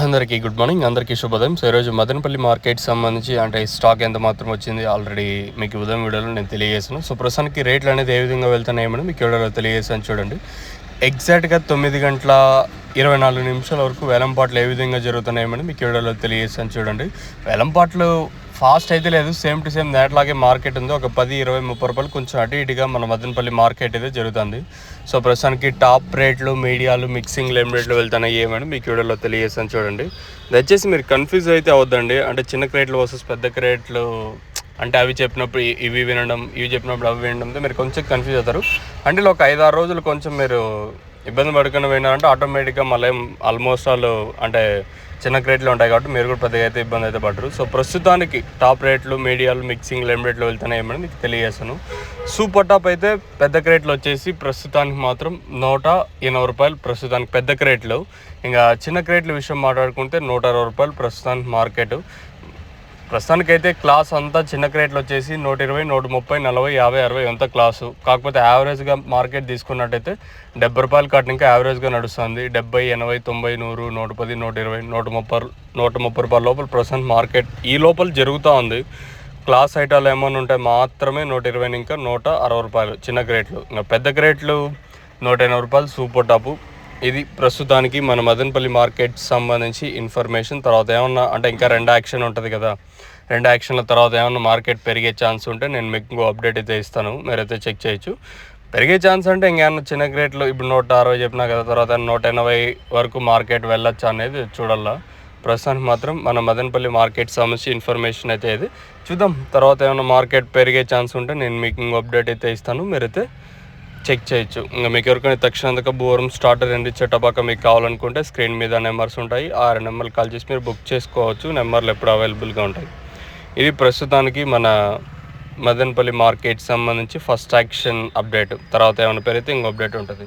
అందరికీ good morning, అందరికీ శుభోదయం. సో ఈరోజు మదనపల్లి మార్కెట్ సంబంధించి అంటే స్టాక్ ఎంత మాత్రం వచ్చింది ఆల్రెడీ మీకు ఉదయం వీడియోలో నేను తెలియజేసాను. సో ప్రస్తుతానికి రేట్లు అనేది ఏ విధంగా వెళ్తున్నాయేమని మీకు వీడియోలో తెలియజేసాను చూడండి. ఎగ్జాక్ట్గా 9:24 వరకు వేలంపాట్లు ఏ విధంగా జరుగుతున్నాయేమని మీకు వీడియోలో తెలియజేసాను చూడండి. వేలంపాట్లు ఫాస్ట్ అయితే లేదు, సేమ్ టు సేమ్ దాట్లాగే మార్కెట్ ఉంది. ఒక 10, 20, 30 రూపాయలు కొంచెం అటు ఇటుగా మన మదనపల్లి మార్కెట్ అయితే జరుగుతుంది. సో ప్రస్తుతానికి టాప్ రేట్లు, మీడియాలు, మిక్సింగ్ లేమ్ రేట్లు వెళ్తున్నాయి ఏమని మీకు వీడియోలో తెలియజేస్తాను చూడండి. దయచేసి మీరు కన్ఫ్యూజ్ అయితే అవద్దండి. అంటే చిన్న క్రేట్లు వర్సెస్ పెద్ద క్రేట్లు, అంటే అవి చెప్పినప్పుడు ఇవి వినడం, ఇవి చెప్పినప్పుడు అవి వినడంతో మీరు కొంచెం కన్ఫ్యూజ్ అవుతారు. అంటే ఒక 5-6 రోజులు కొంచెం మీరు ఇబ్బంది పడుకుని పోయినారంటే ఆటోమేటిక్గా మళ్ళీ ఆల్మోస్ట్ వాళ్ళు అంటే చిన్న క్రేట్లు ఉంటాయి కాబట్టి మీరు కూడా పెద్దగా అయితే ఇబ్బంది అయితే పడరు. సో ప్రస్తుతానికి టాప్ రేట్లు, మీడియాలు, మిక్సింగ్ లేమ్ రేట్లు వెళ్తున్నాయేమని మీకు తెలియజేస్తాను. సూపర్ టాప్ అయితే పెద్ద క్రేట్లు వచ్చేసి ప్రస్తుతానికి మాత్రం 180 రూపాయలు ప్రస్తుతానికి పెద్ద క్రేట్లు. ఇంకా చిన్న క్రేట్ల విషయం మాట్లాడుకుంటే 160 రూపాయలు ప్రస్తుతానికి మార్కెట్. ప్రస్తుతానికైతే క్లాస్ అంతా చిన్న క్రేట్లు వచ్చేసి 120, 130, 40, 50, 60 అంతా క్లాసు. కాకపోతే యావరేజ్గా మార్కెట్ తీసుకున్నట్టయితే 70 రూపాయలు కట్ట ఇంకా యావరేజ్గా నడుస్తుంది. 70, 80, 90, 100, 110, 120, 130 రూపాయల లోపల ప్రస్తుతం మార్కెట్ ఈ లోపల జరుగుతూ ఉంది. క్లాస్ ఐటాలు ఏమైనా ఉంటే మాత్రమే 120 ఇంకా 160 రూపాయలు చిన్న క్రేట్లు. ఇంకా పెద్ద క్రేట్లు 180 రూపాయలు సూపర్ టాపు. ఇది ప్రస్తుతానికి మన మదనపల్లి మార్కెట్ సంబంధించి ఇన్ఫర్మేషన్. తర్వాత ఏమన్నా అంటే ఇంకా 2 యాక్షన్ ఉంటుంది కదా, 2 యాక్షన్ల తర్వాత ఏమన్నా మార్కెట్ పెరిగే ఛాన్స్ ఉంటే నేను మీకు ఇంకో అప్డేట్ అయితే ఇస్తాను, మీరైతే చెక్ చేయొచ్చు. పెరిగే ఛాన్స్ అంటే ఇంకేమన్నా చిన్న గ్రేట్లు ఇప్పుడు 160 చెప్పినా కదా, తర్వాత 180 వరకు మార్కెట్ వెళ్ళొచ్చు అనేది చూడాలా. ప్రస్తుతానికి మాత్రం మన మదనపల్లి మార్కెట్ సంబంధించి ఇన్ఫర్మేషన్ అయితే ఇది చూద్దాం. తర్వాత ఏమైనా మార్కెట్ పెరిగే ఛాన్స్ ఉంటే నేను మీకు ఇంకో అప్డేట్ అయితే ఇస్తాను, మీరైతే చెక్ చేయొచ్చు. ఇంకా మీకు ఎవరికైనా తక్షణంగా బోరం స్టార్టర్ ఎండిచ్చే టబాకా మీకు కావాలనుకుంటే స్క్రీన్ మీద నెంబర్స్ ఉంటాయి, ఆ నెంబర్లు కాల్ చేసి మీరు బుక్ చేసుకోవచ్చు. నెంబర్లు ఎప్పుడు అవైలబుల్గా ఉంటాయి. ఇది ప్రస్తుతానికి మన మదనపల్లి మార్కెట్ సంబంధించి ఫస్ట్ యాక్షన్ అప్డేట్. తర్వాత ఏమైనా పెరిగితే ఇంకో అప్డేట్ ఉంటుంది.